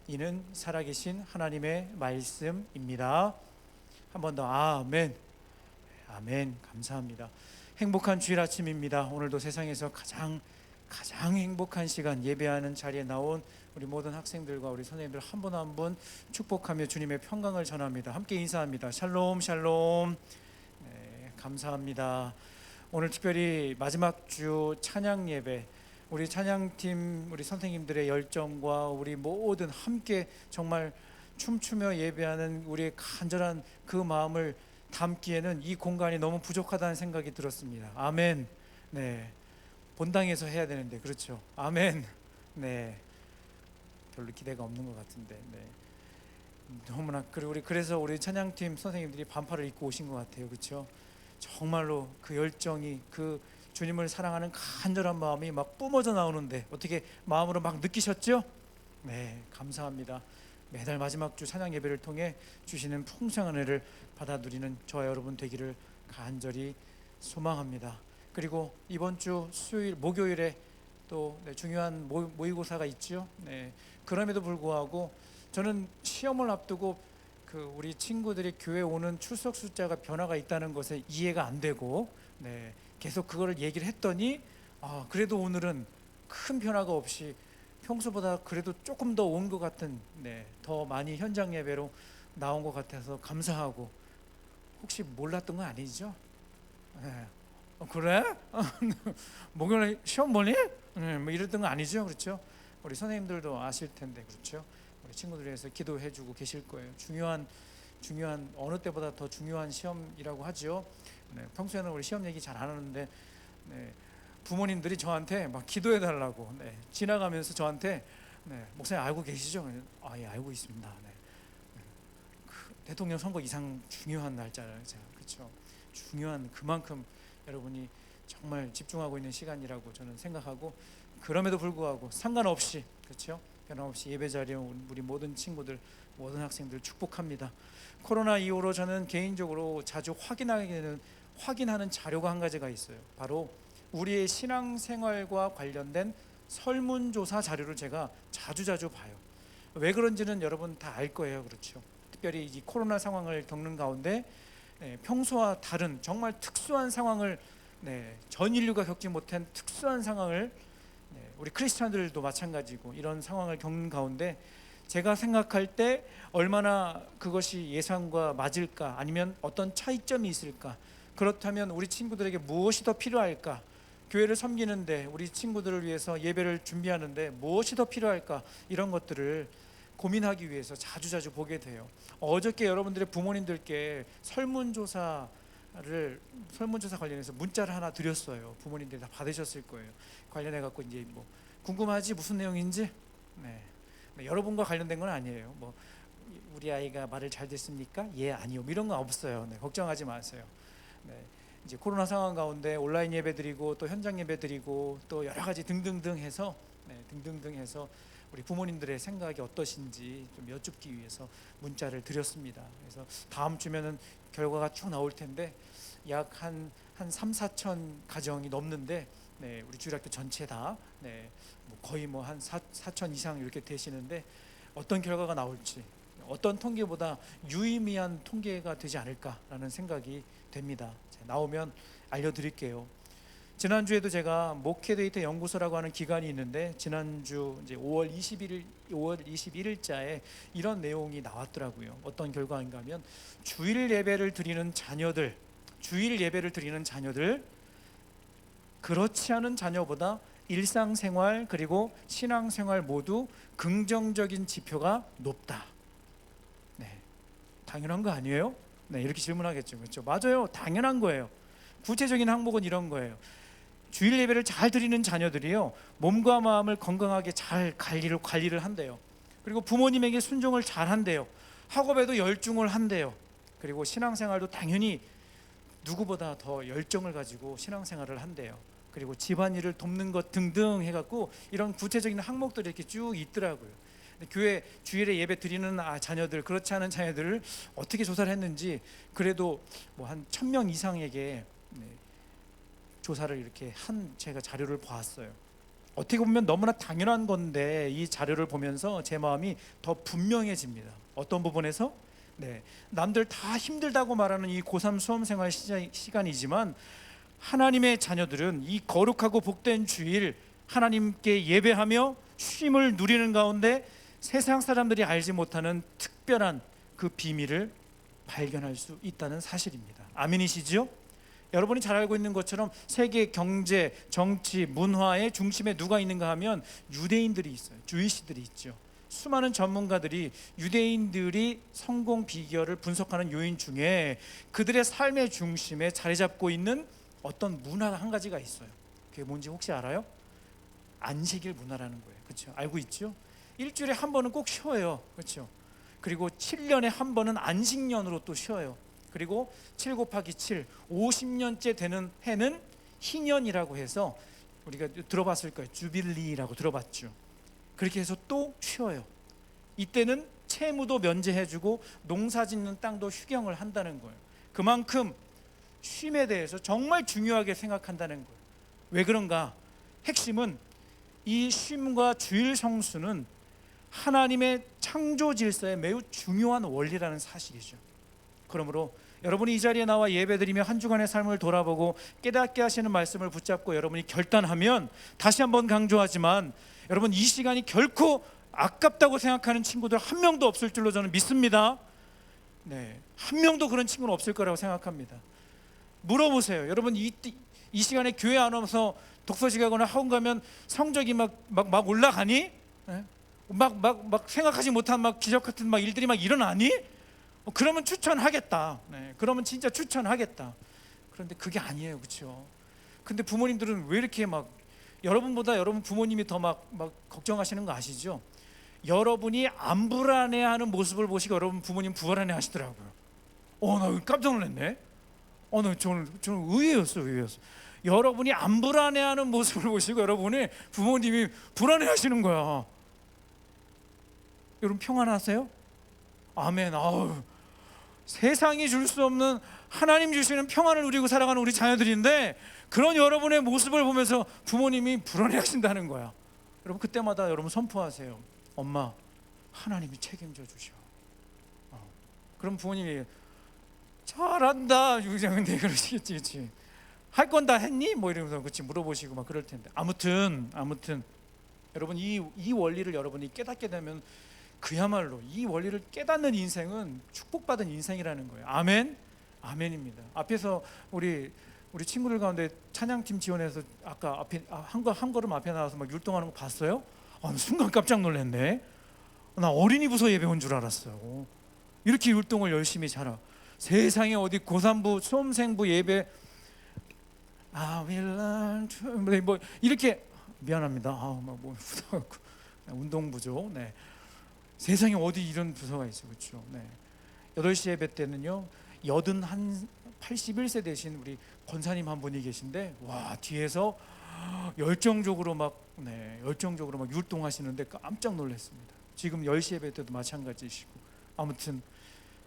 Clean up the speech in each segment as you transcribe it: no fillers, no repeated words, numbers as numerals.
이는 살아계신 하나님의 말씀입니다. 한 번 더 아멘. 아멘. 감사합니다. 행복한 주일 아침입니다. 오늘도 세상에서 가장 행복한 시간 예배하는 자리에 나온 우리 모든 학생들과 우리 선생님들 한 분 한 분 축복하며 주님의 평강을 전합니다. 함께 인사합니다. 샬롬 샬롬. 네, 감사합니다. 오늘 특별히 마지막 주 찬양 예배, 우리 찬양팀 우리 선생님들의 열정과 우리 모든 함께 정말 춤추며 예배하는 우리의 간절한 그 마음을 담기에는 이 공간이 너무 부족하다는 생각이 들었습니다. 아멘. 네, 본당에서 해야 되는데 그렇죠. 아멘. 네, 별로 기대가 없는 것 같은데. 네, 너무나 그래서 우리 찬양팀 선생님들이 반팔을 입고 오신 것 같아요. 그렇죠. 정말로 그 열정이, 그 주님을 사랑하는 간절한 마음이 막 뿜어져 나오는데 어떻게 마음으로 막 느끼셨죠? 네, 감사합니다. 매달 마지막 주 찬양 예배를 통해 주시는 풍성한 은혜를 받아 누리는 저와 여러분 되기를 간절히 소망합니다. 그리고 이번 주 수요일 목요일에 또 중요한 모의고사가 있죠. 네, 그럼에도 불구하고 저는 시험을 앞두고 우리 친구들이 교회 오는 출석 숫자가 변화가 있다는 것에 이해가 안 되고, 네, 계속 그거를 얘기를 했더니 그래도 오늘은 큰 변화가 없이 평소보다 그래도 조금 더 온 것 같은, 네, 더 많이 현장 예배로 나온 것 같아서 감사하고. 혹시 몰랐던 거 아니죠? 네. 그래? 목요일에 시험 보니? 네, 뭐 이랬던 거 아니죠? 그렇죠? 우리 선생님들도 아실 텐데. 그렇죠? 우리 친구들 위해서 기도해주고 계실 거예요. 중요한 어느 때보다 더 중요한 시험이라고 하죠. 네, 평소에는 우리 시험 얘기 잘 안 하는데, 네, 부모님들이 저한테 막 기도해 달라고, 네, 지나가면서 저한테, 네, 목사님 알고 계시죠? 예, 알고 있습니다. 네. 대통령 선거 이상 중요한 날짜잖아요. 그렇죠? 중요한, 그만큼 여러분이 정말 집중하고 있는 시간이라고 저는 생각하고, 그럼에도 불구하고 상관없이, 그렇죠? 변함없이 예배 자리에 온 우리 모든 친구들, 모든 학생들 축복합니다. 코로나 이후로 저는 개인적으로 자주 확인하는 자료가 한 가지가 있어요. 바로 우리의 신앙생활과 관련된 설문조사 자료를 제가 자주 봐요. 왜 그런지는 여러분 다 알 거예요. 그렇죠? 특별히 이 코로나 상황을 겪는 가운데, 평소와 다른 정말 특수한 상황을, 전 인류가 겪지 못한 특수한 상황을, 우리 크리스찬들도 마찬가지고 이런 상황을 겪는 가운데 제가 생각할 때 얼마나 그것이 예상과 맞을까, 아니면 어떤 차이점이 있을까, 그렇다면 우리 친구들에게 무엇이 더 필요할까, 교회를 섬기는데 우리 친구들을 위해서 예배를 준비하는데 무엇이 더 필요할까, 이런 것들을 고민하기 위해서 자주 보게 돼요. 어저께 여러분들의 부모님들께 설문조사 관련해서 문자를 하나 드렸어요. 부모님들이 다 받으셨을 거예요. 관련해 갖고 이제 뭐 궁금하지 무슨 내용인지. 네, 여러분과 관련된 건 아니에요. 뭐 우리 아이가 말을 잘 듣습니까? 예, 아니요. 이런 건 없어요. 네, 걱정하지 마세요. 네, 이제 코로나 상황 가운데 온라인 예배 드리고 또 현장 예배 드리고 또 여러 가지 등등등 해서, 우리 부모님들의 생각이 어떠신지 좀 여쭙기 위해서 문자를 드렸습니다. 그래서 다음 주면은 결과가 쭉 나올 텐데 약 한 3,4천 가정이 넘는데, 네, 우리 주일학교 전체 다, 네, 뭐 거의 뭐 한 4천 이상 이렇게 되시는데 어떤 결과가 나올지, 어떤 통계보다 유의미한 통계가 되지 않을까라는 생각이 됩니다. 나오면 알려드릴게요. 지난주에도 제가 목회데이터 연구소라고 하는 기관이 있는데 지난주 이제 5월 21일자에 이런 내용이 나왔더라고요. 어떤 결과인가 하면 주일 예배를 드리는 자녀들, 그렇지 않은 자녀보다 일상생활 그리고 신앙생활 모두 긍정적인 지표가 높다. 네, 당연한 거 아니에요? 네, 이렇게 질문하겠죠. 그렇죠? 맞아요. 당연한 거예요. 구체적인 항목은 이런 거예요. 주일 예배를 잘 드리는 자녀들이요, 몸과 마음을 건강하게 잘 관리를 한대요. 그리고 부모님에게 순종을 잘 한대요. 학업에도 열중을 한대요. 그리고 신앙생활도 당연히 누구보다 더 열정을 가지고 신앙생활을 한대요. 그리고 집안일을 돕는 것 등등 해갖고 이런 구체적인 항목들이 이렇게 쭉 있더라고요. 교회 주일에 예배 드리는 자녀들, 그렇지 않은 자녀들을 어떻게 조사를 했는지 그래도 뭐 한 1,000명 이상에게, 조사를 이렇게 제가 자료를 보았어요. 어떻게 보면 너무나 당연한 건데 이 자료를 보면서 제 마음이 더 분명해집니다. 어떤 부분에서? 네, 남들 다 힘들다고 말하는 이 고3 수험생활 시간이지만 하나님의 자녀들은 이 거룩하고 복된 주일 하나님께 예배하며 쉼을 누리는 가운데 세상 사람들이 알지 못하는 특별한 그 비밀을 발견할 수 있다는 사실입니다. 아멘이시죠? 여러분이 잘 알고 있는 것처럼 세계 경제, 정치, 문화의 중심에 누가 있는가 하면 유대인들이 있어요. 주이시들이 있죠. 수많은 전문가들이 유대인들이 성공 비결을 분석하는 요인 중에 그들의 삶의 중심에 자리 잡고 있는 어떤 문화가 한 가지가 있어요. 그게 뭔지 혹시 알아요? 안식일 문화라는 거예요. 그렇죠? 알고 있죠? 일주일에 한 번은 꼭 쉬어요. 그렇죠? 그리고 7년에 한 번은 안식년으로 또 쉬어요. 그리고 7 곱하기 7, 50년째 되는 해는 희년이라고 해서 우리가 들어봤을 거예요. 주빌리라고 들어봤죠. 그렇게 해서 또 쉬어요. 이때는 채무도 면제해주고 농사 짓는 땅도 휴경을 한다는 거예요. 그만큼 쉼에 대해서 정말 중요하게 생각한다는 거예요. 왜 그런가? 핵심은 이 쉼과 주일 성수는 하나님의 창조 질서에 매우 중요한 원리라는 사실이죠. 그러므로 여러분이 이 자리에 나와 예배드리며 한 주간의 삶을 돌아보고 깨닫게 하시는 말씀을 붙잡고 여러분이 결단하면, 다시 한번 강조하지만 여러분 이 시간이 결코 아깝다고 생각하는 친구들 한 명도 없을 줄로 저는 믿습니다. 네, 한 명도 그런 친구는 없을 거라고 생각합니다. 물어보세요. 여러분 이 시간에 교회 안 와서 독서실 가거나 학원 가면 성적이 막 올라가니? 네? 막 생각하지 못한 막 기적 같은 막 일들이 막 일어나니? 그러면 추천하겠다. 네, 그러면 진짜 추천하겠다. 그런데 그게 아니에요, 그렇죠? 근데 부모님들은 왜 이렇게 막 여러분보다 여러분 부모님이 더 막 걱정하시는 거 아시죠? 여러분이 안 불안해하는 모습을 보시고 여러분 부모님 불안해하시더라고요. 나 깜짝 놀랐네. 저는 의외였어요. 여러분이 안 불안해하는 모습을 보시고 여러분이 부모님이 불안해하시는 거야. 여러분 평안하세요? 아멘. 세상이 줄 수 없는 하나님 주시는 평안을 누리고 살아가는 우리 자녀들인데 그런 여러분의 모습을 보면서 부모님이 불안해하신다는 거야. 여러분 그때마다 여러분 선포하세요. 엄마, 하나님이 책임져 주셔. 그럼 부모님이 잘한다. 근데 그러시겠지, 그렇지? 할 건 다 했니? 뭐 이러면서 그치 물어보시고 막 그럴 텐데. 아무튼 여러분 이 원리를 여러분이 깨닫게 되면 그야말로 이 원리를 깨닫는 인생은 축복받은 인생이라는 거예요. 아멘, 아멘입니다. 앞에서 우리 친구들 가운데 찬양팀 지원해서 아까 앞에 한 걸음 앞에 나와서 막 율동하는 거 봤어요? 순간 깜짝 놀랐네. 나 어린이 부서 예배 온 줄 알았어요. 이렇게 율동을 열심히 잘하. 세상에 어디 고3부 수험생부 예배 뭐 이렇게 미안합니다. 운동부죠. 네. 세상에 어디 이런 부서가 있어, 그렇죠? 네. 8시 예배 때는요 81세 되신 우리 권사님 한 분이 계신데 와 뒤에서 열정적으로 막 율동하시는데 깜짝 놀랐습니다. 지금 10시 예배 때도 마찬가지시고. 아무튼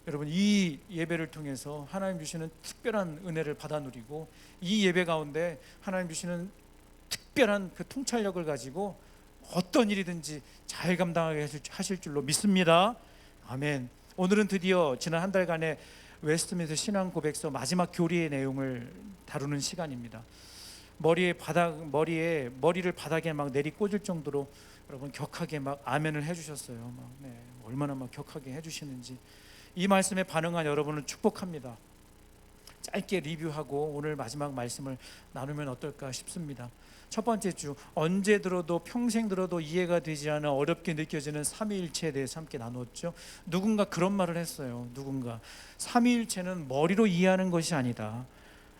여러분 이 예배를 통해서 하나님 주시는 특별한 은혜를 받아 누리고 이 예배 가운데 하나님 주시는 특별한 그 통찰력을 가지고 어떤 일이든지 잘 감당하게 하실 줄로 믿습니다. 아멘. 오늘은 드디어 지난 한 달간의 웨스트민스터 신앙 고백서 마지막 교리의 내용을 다루는 시간입니다. 머리를 바닥에 막 내리꽂을 정도로 여러분 격하게 막 아멘을 해주셨어요. 얼마나 막 격하게 해주시는지 이 말씀에 반응한 여러분을 축복합니다. 짧게 리뷰하고 오늘 마지막 말씀을 나누면 어떨까 싶습니다. 첫 번째 주, 언제 들어도 평생 들어도 이해가 되지 않아 어렵게 느껴지는 삼위일체에 대해서 함께 나누었죠. 누군가 그런 말을 했어요. 삼위일체는 머리로 이해하는 것이 아니다.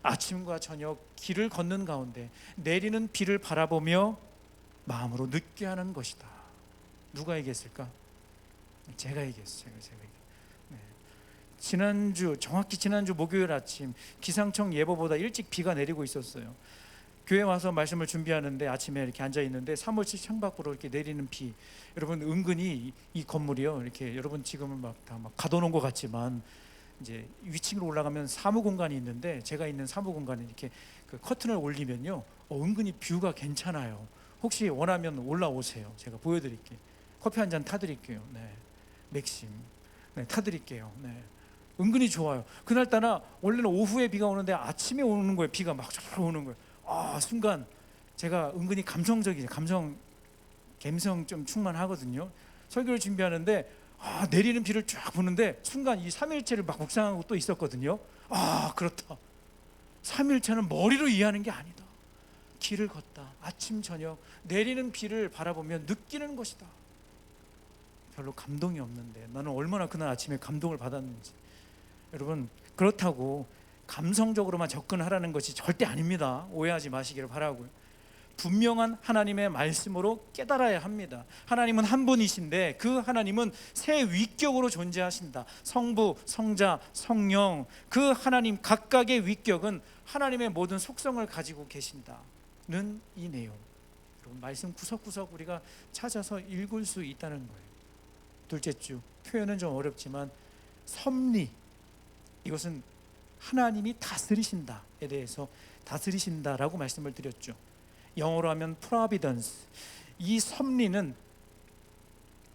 아침과 저녁 길을 걷는 가운데 내리는 비를 바라보며 마음으로 느껴 하는 것이다. 누가 얘기했을까? 제가 얘기했어요. 정확히 지난주 목요일 아침 기상청 예보보다 일찍 비가 내리고 있었어요. 교회 와서 말씀을 준비하는데 아침에 이렇게 앉아 있는데 사무실 창밖으로 이렇게 내리는 비. 여러분 은근히 이 건물이요 이렇게 여러분 지금은 다 가둬놓은 것 같지만 이제 위층으로 올라가면 사무 공간이 있는데 제가 있는 사무 공간에 이렇게 그 커튼을 올리면요 은근히 뷰가 괜찮아요. 혹시 원하면 올라오세요. 제가 보여드릴게요. 커피 한 잔 타드릴게요. 네, 맥심. 네, 타드릴게요. 네, 은근히 좋아요. 그날따라 원래는 오후에 비가 오는데 아침에 오는 거예요. 비가 막 오는 거예요. 순간 제가 은근히 감성적이죠. 감성 좀 충만하거든요. 설교를 준비하는데 내리는 비를 쫙 보는데 순간 이 삼일체를 막 묵상하고 또 있었거든요. 그렇다. 삼일체는 머리로 이해하는 게 아니다. 길을 걷다 아침 저녁 내리는 비를 바라보며 느끼는 것이다. 별로 감동이 없는데 나는 얼마나 그날 아침에 감동을 받았는지. 여러분, 그렇다고 감성적으로만 접근하라는 것이 절대 아닙니다. 오해하지 마시기를 바라고요. 분명한 하나님의 말씀으로 깨달아야 합니다. 하나님은 한 분이신데 그 하나님은 세 위격으로 존재하신다. 성부, 성자, 성령, 그 하나님 각각의 위격은 하나님의 모든 속성을 가지고 계신다는 이 내용, 여러분, 말씀 구석구석 우리가 찾아서 읽을 수 있다는 거예요. 둘째 주, 표현은 좀 어렵지만 섭리, 이것은 하나님이 다스리신다에 대해서 다스리신다라고 말씀을 드렸죠. 영어로 하면 providence. 이 섭리는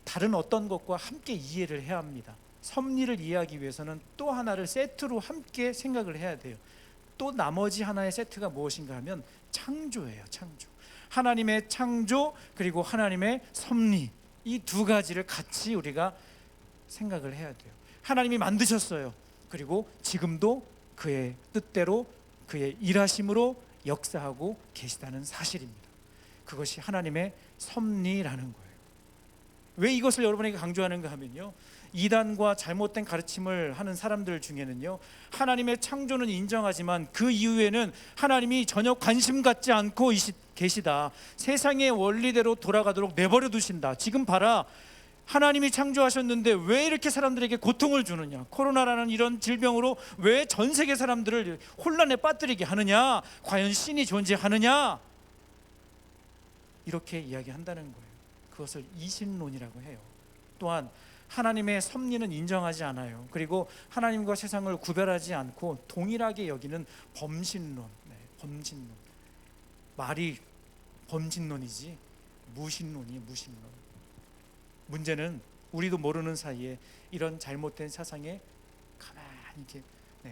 다른 어떤 것과 함께 이해를 해야 합니다. 섭리를 이해하기 위해서는 또 하나를 세트로 함께 생각을 해야 돼요. 또 나머지 하나의 세트가 무엇인가 하면 창조예요. 창조. 하나님의 창조 그리고 하나님의 섭리, 이 두 가지를 같이 우리가 생각을 해야 돼요. 하나님이 만드셨어요. 그리고 지금도 그의 뜻대로 그의 일하심으로 역사하고 계시다는 사실입니다. 그것이 하나님의 섭리라는 거예요. 왜 이것을 여러분에게 강조하는가 하면요, 이단과 잘못된 가르침을 하는 사람들 중에는요, 하나님의 창조는 인정하지만 그 이후에는 하나님이 전혀 관심 갖지 않고 계시다, 세상의 원리대로 돌아가도록 내버려 두신다. 지금 봐라, 하나님이 창조하셨는데 왜 이렇게 사람들에게 고통을 주느냐, 코로나라는 이런 질병으로 왜 전 세계 사람들을 혼란에 빠뜨리게 하느냐, 과연 신이 존재하느냐, 이렇게 이야기한다는 거예요. 그것을 이신론이라고 해요. 또한 하나님의 섭리는 인정하지 않아요. 그리고 하나님과 세상을 구별하지 않고 동일하게 여기는 범신론. 범신론. 말이 범신론이지 무신론이에요. 무신론. 문제는 우리도 모르는 사이에 이런 잘못된 사상에 가만히 이렇게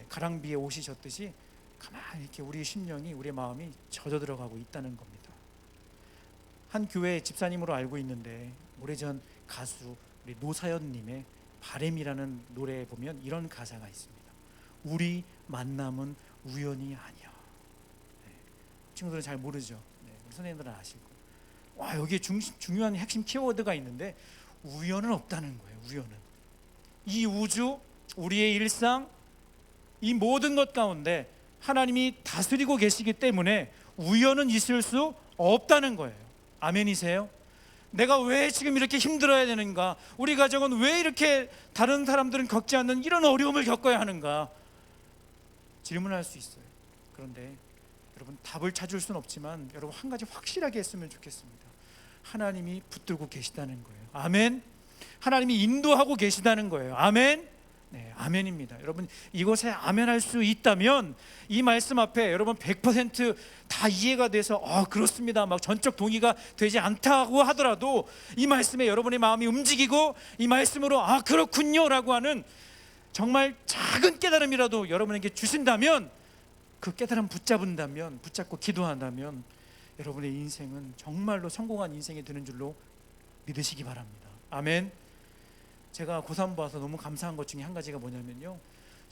가랑비에 옷이 젖듯이 가만히 이렇게 우리의 심령이, 우리의 마음이 젖어 들어가고 있다는 겁니다. 한 교회 집사님으로 알고 있는데 오래전 가수 우리 노사연님의 바램이라는 노래에 보면 이런 가사가 있습니다. 우리 만남은 우연이 아니야. 친구들은 잘 모르죠. 우리 선생님들은 아실 거예요. 여기에 중요한 핵심 키워드가 있는데 우연은 없다는 거예요. 우연은. 이 우주, 우리의 일상, 이 모든 것 가운데 하나님이 다스리고 계시기 때문에 우연은 있을 수 없다는 거예요. 아멘이세요? 내가 왜 지금 이렇게 힘들어야 되는가? 우리 가정은 왜 이렇게 다른 사람들은 겪지 않는 이런 어려움을 겪어야 하는가? 질문할 수 있어요. 그런데 여러분, 답을 찾을 수는 없지만 여러분, 한 가지 확실하게 했으면 좋겠습니다. 하나님이 붙들고 계시다는 거예요. 아멘. 하나님이 인도하고 계시다는 거예요. 아멘. 아멘입니다. 여러분, 이것에 아멘할 수 있다면 이 말씀 앞에 여러분 100% 이해가 돼서 그렇습니다 막 전적 동의가 되지 않다고 하더라도 이 말씀에 여러분의 마음이 움직이고 이 말씀으로 그렇군요 라고 하는 정말 작은 깨달음이라도 여러분에게 주신다면, 그 깨달음 붙잡고 기도한다면 여러분의 인생은 정말로 성공한 인생이 되는 줄로 믿으시기 바랍니다. 아멘. 제가 고3 봐서 너무 감사한 것 중에 한 가지가 뭐냐면요,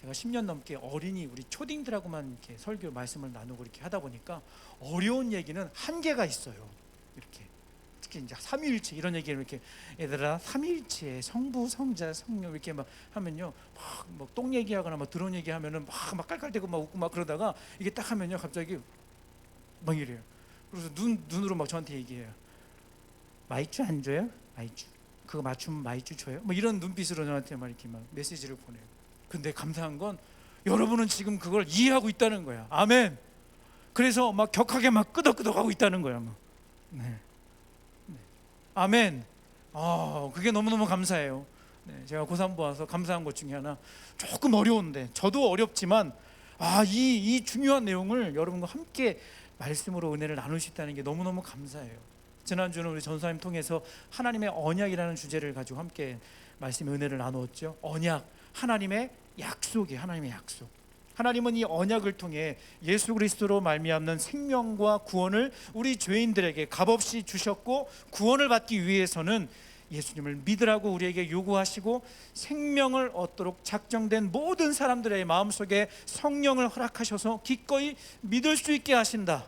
제가 10년 넘게 어린이 우리 초딩들하고만 이렇게 설교 말씀을 나누고 이렇게 하다 보니까 어려운 얘기는 한계가 있어요. 이렇게 특히 이제 삼위일체 이런 얘기를 이렇게, 얘들아 삼위일체 성부 성자 성령 이렇게 막 하면요, 막 똥 얘기하거나 막 드론 얘기하면은 막 깔깔대고 막 웃고 막 그러다가 이게 딱 하면요 갑자기 막 이래요. 그래서 눈으로 막 저한테 얘기해요. 마이쮸 안 줘요? 마이쮸. 그거 맞추면 마이쮸 줘요? 뭐 이런 눈빛으로 저한테 막 이렇게 막 메시지를 보내요. 근데 감사한 건 여러분은 지금 그걸 이해하고 있다는 거야. 아멘. 그래서 막 격하게 막 끄덕끄덕하고 있다는 거야. 막. 아멘. 그게 너무너무 감사해요. 제가 고3 와서 감사한 것 중에 하나, 조금 어려운데 저도 어렵지만 이 중요한 내용을 여러분과 함께 말씀으로 은혜를 나눌 수 있다는 게 너무너무 감사해요. 지난주는 우리 전사님 통해서 하나님의 언약이라는 주제를 가지고 함께 말씀의 은혜를 나누었죠. 언약, 하나님의 약속이 하나님의 약속. 하나님은 이 언약을 통해 예수 그리스도로 말미암는 생명과 구원을 우리 죄인들에게 값없이 주셨고, 구원을 받기 위해서는 예수님을 믿으라고 우리에게 요구하시고 생명을 얻도록 작정된 모든 사람들의 마음속에 성령을 허락하셔서 기꺼이 믿을 수 있게 하신다.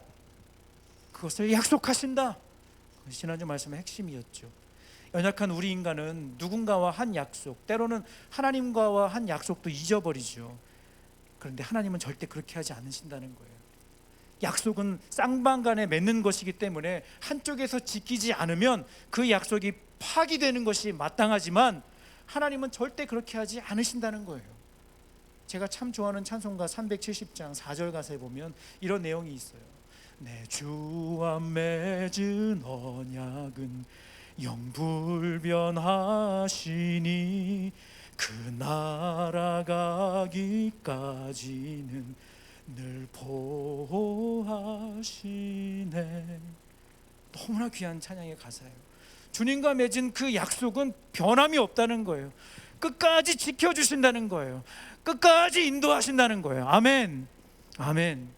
그것을 약속하신다. 그것이 지난주 말씀의 핵심이었죠. 연약한 우리 인간은 누군가와 한 약속, 때로는 하나님과와 한 약속도 잊어버리죠. 그런데 하나님은 절대 그렇게 하지 않으신다는 거예요. 약속은 쌍방간에 맺는 것이기 때문에 한쪽에서 지키지 않으면 그 약속이 파기되는 것이 마땅하지만 하나님은 절대 그렇게 하지 않으신다는 거예요. 제가 참 좋아하는 찬송가 370장 4절 가사에 보면 이런 내용이 있어요. 내 주와 맺은 언약은 영불변하시니 그 날아가기까지는 늘 보호하시네. 너무나 귀한 찬양의 가사예요. 주님과 맺은 그 약속은 변함이 없다는 거예요. 끝까지 지켜주신다는 거예요. 끝까지 인도하신다는 거예요. 아멘. 아멘.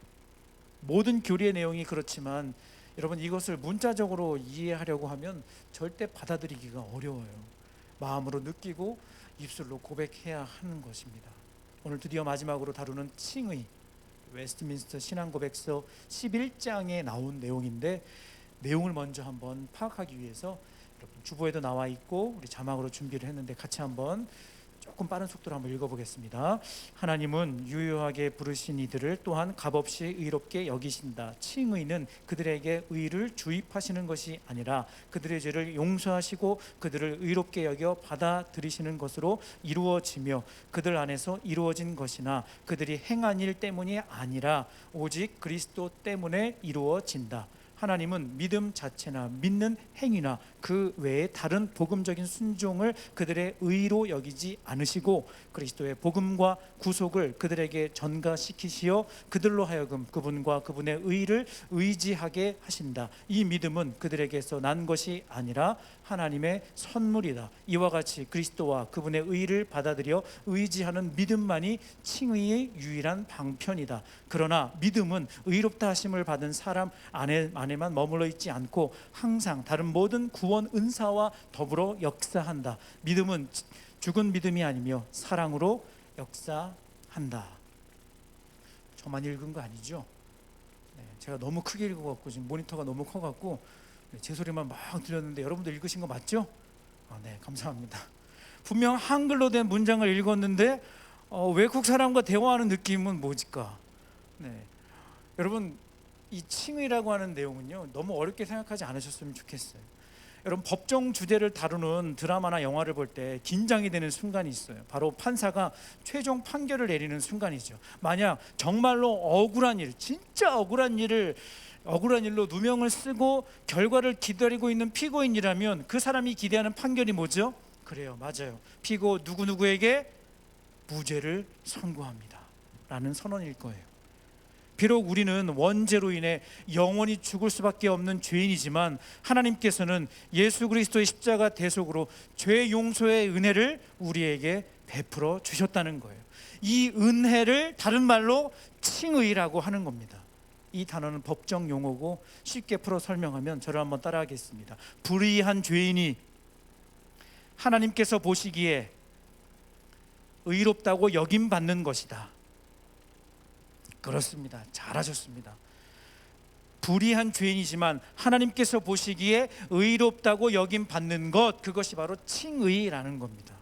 모든 교리의 내용이 그렇지만 여러분, 이것을 문자적으로 이해하려고 하면 절대 받아들이기가 어려워요. 마음으로 느끼고 입술로 고백해야 하는 것입니다. 오늘 드디어 마지막으로 다루는 칭의, 웨스트민스터 신앙고백서 11장에 나온 내용인데, 내용을 먼저 한번 파악하기 위해서 여러분 주보에도 나와 있고 우리 자막으로 준비를 했는데 같이 한번 조금 빠른 속도로 한번 읽어보겠습니다. 하나님은 유효하게 부르신 이들을 또한 값없이 의롭게 여기신다. 칭의는 그들에게 의를 주입하시는 것이 아니라 그들의 죄를 용서하시고 그들을 의롭게 여겨 받아들이시는 것으로 이루어지며 그들 안에서 이루어진 것이나 그들이 행한 일 때문이 아니라 오직 그리스도 때문에 이루어진다. 하나님은 믿음 자체나 믿는 행위나 그 외에 다른 복음적인 순종을 그들의 의로 여기지 않으시고 그리스도의 복음과 구속을 그들에게 전가시키시어 그들로 하여금 그분과 그분의 의를 의지하게 하신다. 이 믿음은 그들에게서 난 것이 아니라 하나님의 선물이다. 이와 같이 그리스도와 그분의 의를 받아들여 의지하는 믿음만이 칭의의 유일한 방편이다. 그러나 믿음은 의롭다 하심을 받은 사람 안에만 머물러 있지 않고 항상 다른 모든 구원 은사와 더불어 역사한다. 믿음은 죽은 믿음이 아니며 사랑으로 역사한다. 저만 읽은 거 아니죠? 제가 너무 크게 읽어갖고 지금 모니터가 너무 커갖고 제 소리만 막 들렸는데 여러분들 읽으신 거 맞죠? 네, 감사합니다. 분명 한글로 된 문장을 읽었는데 외국 사람과 대화하는 느낌은 뭐지까? 여러분, 이 칭의라고 하는 내용은요, 너무 어렵게 생각하지 않으셨으면 좋겠어요. 여러분, 법정 주제를 다루는 드라마나 영화를 볼 때 긴장이 되는 순간이 있어요. 바로 판사가 최종 판결을 내리는 순간이죠. 만약 정말로 억울한 일, 진짜 억울한 일로 누명을 쓰고 결과를 기다리고 있는 피고인이라면 그 사람이 기대하는 판결이 뭐죠? 그래요, 맞아요. 피고 누구누구에게 무죄를 선고합니다 라는 선언일 거예요. 비록 우리는 원죄로 인해 영원히 죽을 수밖에 없는 죄인이지만 하나님께서는 예수 그리스도의 십자가 대속으로 죄 용서의 은혜를 우리에게 베풀어 주셨다는 거예요. 이 은혜를 다른 말로 칭의라고 하는 겁니다. 이 단어는 법정 용어고 쉽게 풀어 설명하면 저를 한번 따라하겠습니다. 불의한 죄인이 하나님께서 보시기에 의롭다고 여김받는 것이다. 그렇습니다. 잘하셨습니다. 불의한 죄인이지만 하나님께서 보시기에 의롭다고 여김받는 것, 그것이 바로 칭의라는 겁니다.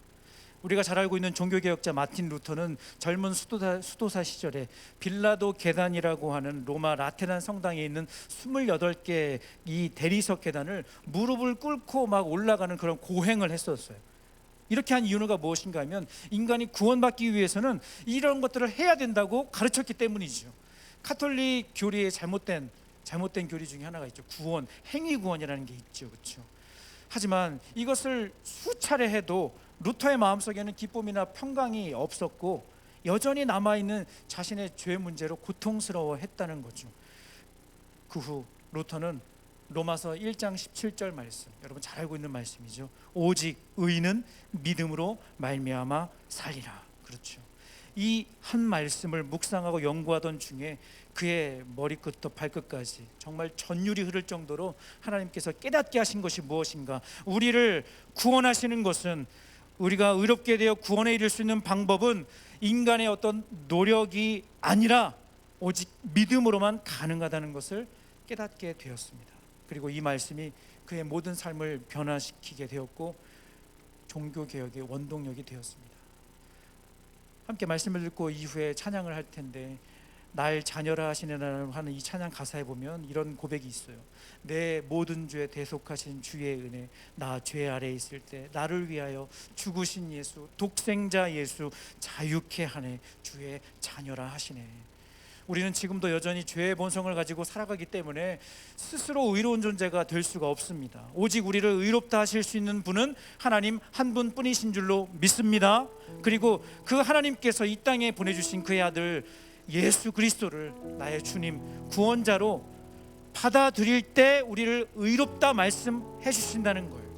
우리가 잘 알고 있는 종교개혁자 마틴 루터는 젊은 수도사 시절에 빌라도 계단이라고 하는 로마 라테란 성당에 있는 28개 이 대리석 계단을 무릎을 꿇고 막 올라가는 그런 고행을 했었어요. 이렇게 한 이유가 무엇인가 하면 인간이 구원받기 위해서는 이런 것들을 해야 된다고 가르쳤기 때문이죠. 카톨릭 교리의 잘못된 교리 중에 하나가 있죠. 구원, 행위 구원이라는 게 있죠. 그렇죠? 하지만 이것을 수차례 해도 루터의 마음속에는 기쁨이나 평강이 없었고 여전히 남아있는 자신의 죄 문제로 고통스러워했다는 거죠. 그 후 루터는 로마서 1장 17절 말씀, 여러분 잘 알고 있는 말씀이죠. 오직 의인은 믿음으로 말미암아 살리라. 그렇죠. 이 한 말씀을 묵상하고 연구하던 중에 그의 머리끝부터 발끝까지 정말 전율이 흐를 정도로 하나님께서 깨닫게 하신 것이 무엇인가? 우리를 구원하시는 것은, 우리가 의롭게 되어 구원에 이를 수 있는 방법은 인간의 어떤 노력이 아니라 오직 믿음으로만 가능하다는 것을 깨닫게 되었습니다. 그리고 이 말씀이 그의 모든 삶을 변화시키게 되었고 종교개혁의 원동력이 되었습니다. 함께 말씀을 듣고 이후에 찬양을 할 텐데, 날 자녀라 하시느라 하는 이 찬양 가사에 보면 이런 고백이 있어요. 내 모든 죄 대속하신 주의 은혜, 나 죄 아래에 있을 때 나를 위하여 죽으신 예수, 독생자 예수 자유케 하네, 주의 자녀라 하시네. 우리는 지금도 여전히 죄의 본성을 가지고 살아가기 때문에 스스로 의로운 존재가 될 수가 없습니다. 오직 우리를 의롭다 하실 수 있는 분은 하나님 한 분뿐이신 줄로 믿습니다. 그리고 그 하나님께서 이 땅에 보내주신 그의 아들 예수 그리스도를 나의 주님, 구원자로 받아들일 때 우리를 의롭다 말씀해 주신다는 거예요.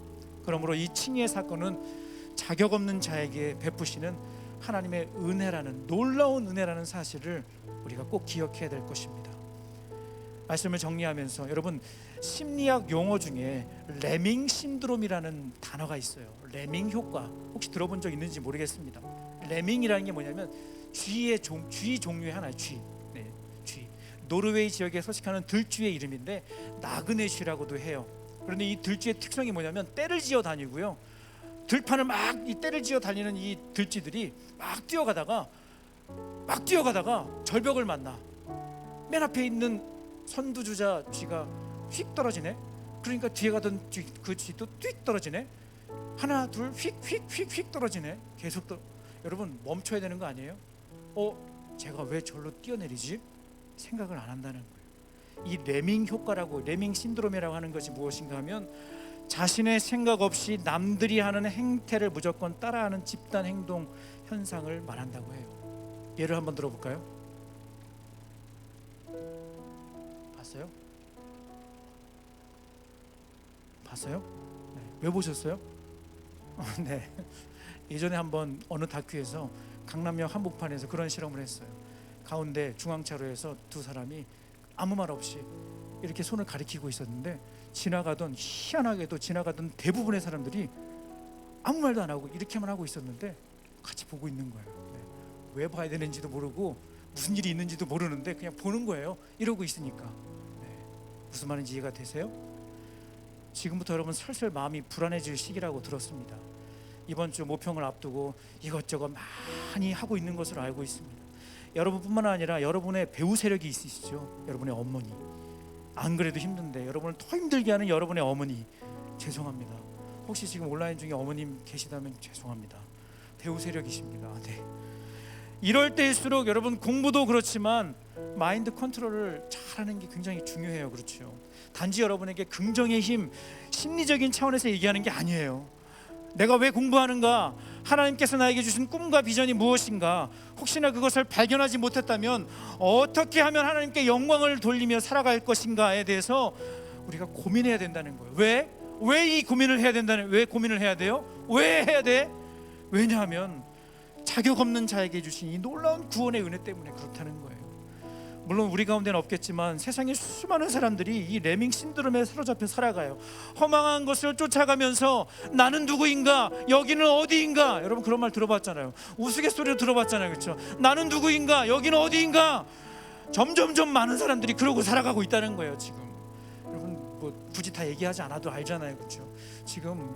그러므로 이 칭의의 사건은 자격 없는 자에게 베푸시는 하나님의 은혜라는, 놀라운 은혜라는 사실을 우리가 꼭 기억해야 될 것입니다. 말씀을 정리하면서, 여러분 심리학 용어 중에 레밍 신드롬이라는 단어가 있어요. 레밍 효과, 혹시 들어본 적 있는지 모르겠습니다. 레밍이라는 게 뭐냐면 쥐의 종류의 하나예요. 쥐. 노르웨이 지역에 서식하는 들쥐의 이름인데 나그네 쥐라고도 해요. 그런데 이 들쥐의 특성이 뭐냐면 떼를 지어 다니고요, 들판을 막 이 떼를 지어 다니는 이 들쥐들이 막 뛰어가다가 절벽을 만나. 맨 앞에 있는 선두주자 쥐가 휙 떨어지네. 그러니까 뒤에 가던 그 쥐도 휙 떨어지네. 하나 둘 휙 떨어지네. 계속 여러분 멈춰야 되는 거 아니에요? 제가 왜 절로 뛰어내리지? 생각을 안 한다는 거예요. 이 레밍 효과라고, 레밍 신드롬이라고 하는 것이 무엇인가 하면 자신의 생각 없이 남들이 하는 행태를 무조건 따라하는 집단 행동 현상을 말한다고 해요. 예를 한번 들어볼까요? 봤어요? 네. 왜 보셨어요? 네. 예전에 한번 어느 다큐에서 강남역 한복판에서 그런 실험을 했어요. 가운데 중앙차로에서 두 사람이 아무 말 없이 이렇게 손을 가리키고 있었는데, 희한하게도 지나가던 대부분의 사람들이 아무 말도 안 하고 이렇게만 하고 있었는데 같이 보고 있는 거예요. 네. 왜 봐야 되는지도 모르고 무슨 일이 있는지도 모르는데 그냥 보는 거예요. 이러고 있으니까. 네. 무슨 말인지 이해가 되세요? 지금부터 여러분 슬슬 마음이 불안해질 시기라고 들었습니다. 이번 주 모평을 앞두고 이것저것 많이 하고 있는 것으로 알고 있습니다. 여러분뿐만 아니라 여러분의 배우 세력이 있으시죠. 여러분의 어머니, 안 그래도 힘든데 여러분을 더 힘들게 하는 여러분의 어머니, 죄송합니다. 혹시 지금 온라인 중에 어머님 계시다면 죄송합니다. 배우 세력이십니다. 네. 이럴 때일수록 여러분 공부도 그렇지만 마인드 컨트롤을 잘하는 게 굉장히 중요해요. 그렇죠? 단지 여러분에게 긍정의 힘, 심리적인 차원에서 얘기하는 게 아니에요. 내가 왜 공부하는가? 하나님께서 나에게 주신 꿈과 비전이 무엇인가? 혹시나 그것을 발견하지 못했다면 어떻게 하면 하나님께 영광을 돌리며 살아갈 것인가에 대해서 우리가 고민해야 된다는 거예요. 왜 이 고민을 해야 된다는, 왜 고민을 해야 돼요? 왜 해야 돼? 왜냐하면 자격 없는 자에게 주신 이 놀라운 구원의 은혜 때문에 그렇다는 거예요. 물론 우리 가운데는 없겠지만 세상에 수많은 사람들이 이 레밍 신드롬에 사로잡혀 살아가요. 허망한 것을 쫓아가면서 나는 누구인가? 여기는 어디인가? 여러분 그런 말 들어봤잖아요. 우스갯소리로 들어봤잖아요. 그렇죠? 나는 누구인가? 여기는 어디인가? 점점점 많은 사람들이 그러고 살아가고 있다는 거예요. 지금 여러분 뭐 굳이 다 얘기하지 않아도 알잖아요. 그렇죠? 지금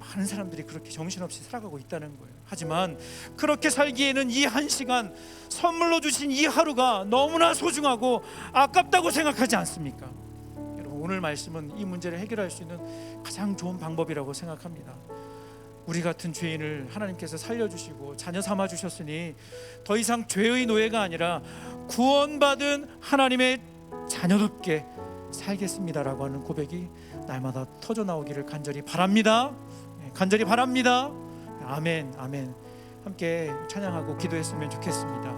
많은 사람들이 그렇게 정신없이 살아가고 있다는 거예요. 하지만 그렇게 살기에는 이 한 시간, 선물로 주신 이 하루가 너무나 소중하고 아깝다고 생각하지 않습니까? 여러분 오늘 말씀은 이 문제를 해결할 수 있는 가장 좋은 방법이라고 생각합니다. 우리 같은 죄인을 하나님께서 살려주시고 자녀 삼아주셨으니 더 이상 죄의 노예가 아니라 구원받은 하나님의 자녀답게 살겠습니다라고 하는 고백이 날마다 터져나오기를 간절히 바랍니다. 간절히 바랍니다. 아멘, 아멘. 함께 찬양하고 기도했으면 좋겠습니다.